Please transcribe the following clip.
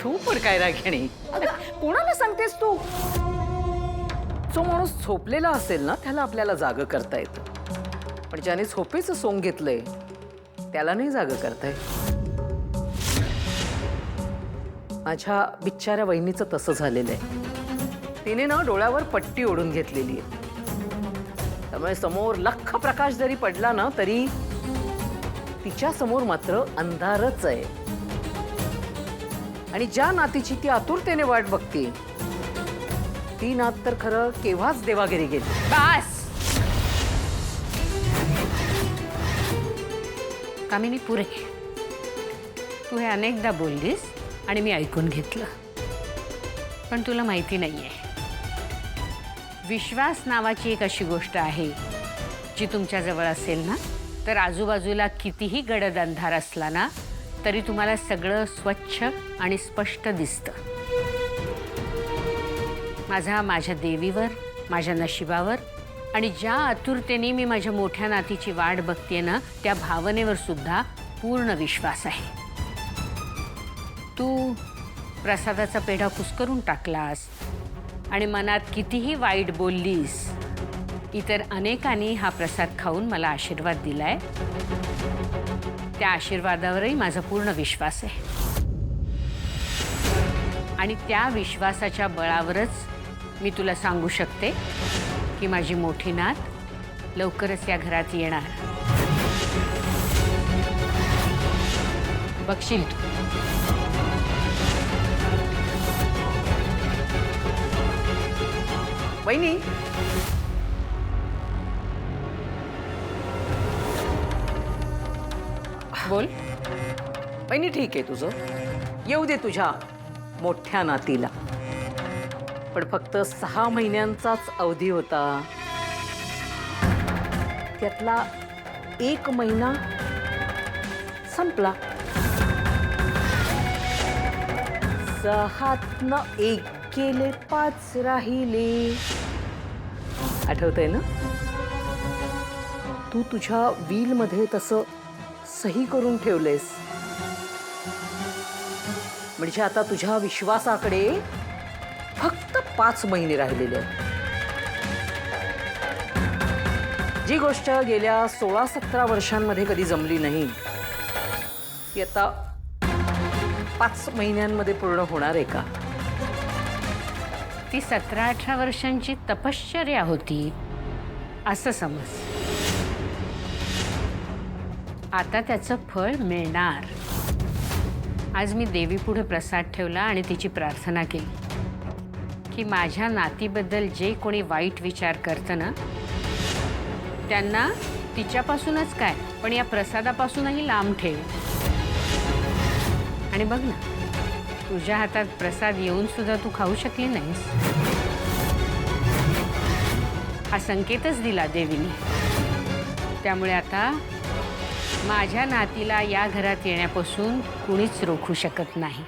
तू पण काय रागिणी, कोणाला सांगतेस तू? जो माणूस झोपलेला असेल ना त्याला आपल्याला जागं करता येतं, पण ज्याने झोपेचं सोंग घेतलंय त्याला नाही जागं करता येत. माझ्या बिचाऱ्या वहिनीचं तसं झालेलं आहे. तिने ना डोळ्यावर पट्टी ओढून घेतलेली आहे, त्यामुळे समोर लख प्रकाश जरी पडला ना तरी तिच्या समोर मात्र अंधारच आहे. आणि ज्या नातीची ती आतुरतेने वाट बघते ती नात तर खरं केव्हाच देवाघरी गेली. बस कामिनी, पुरे. तू हे अनेकदा बोललीस आणि मी ऐकून घेतलं, पण तुला माहिती नाहीये, विश्वास नावाची एक अशी गोष्ट आहे जी तुमच्याजवळ असेल ना तर आजूबाजूला कितीही गडद अंधार असला ना तरी तुम्हाला सगळं स्वच्छ आणि स्पष्ट दिसतं. माझ्या देवीवर, माझ्या नशिबावर आणि ज्या आतुरतेने मी माझ्या मोठ्या नातीची वाट बघते ना त्या भावनेवर सुद्धा पूर्ण विश्वास आहे. तू प्रसादाचा पेढा कुस्करून टाकलास आणि मनात कितीही वाईट बोललीस, इतर अनेकांनी हा प्रसाद खाऊन मला आशीर्वाद दिलाय. त्या आशीर्वादावरही माझा पूर्ण विश्वास आहे आणि त्या विश्वासाच्या बळावरच मी तुला सांगू शकते की माझी मोठी नात लवकरच या घरात येणार. बघशील तू. वहिनी, बोल. वहिनी ठीक आहे तुझं, येऊ दे तुझ्या मोठ्या नातीला, पण फक्त 6 महिन्यांचाच अवधी होता. त्यातला 1 महिना संपला. 6तनं 1 केले 5 राहिले. आठवतंय ना? तू तुझ्या व्हीलमध्ये तसं सही करून ठेवलेस, म्हणजे आता तुझ्या विश्वासाकडे फक्त 5 महिने राहिलेले आहेत. जी गोष्ट गेल्या 16-17 वर्षांमध्ये कधी जमली नाही ती आता 5 महिन्यांमध्ये पूर्ण होणार आहे का? ती 17-18 वर्षांची तपश्चर्या होती असं समज. आता त्याचं फळ मिळणार. आज मी देवीपुढे प्रसाद ठेवला आणि तिची प्रार्थना केली की माझ्या नातीबद्दल जे कोणी वाईट विचार करतं ना त्यांना तिच्यापासूनच काय पण या प्रसादापासूनही लांब ठेव. आणि बघ ना, तुझ्या हातात प्रसाद येऊन सुद्धा तू खाऊ शकली नाहीस. हा संकेतच दिला देवीने. त्यामुळे आता माझ्या नातीला या घरात येण्यापासून कुणीच रोखू शकत नाही.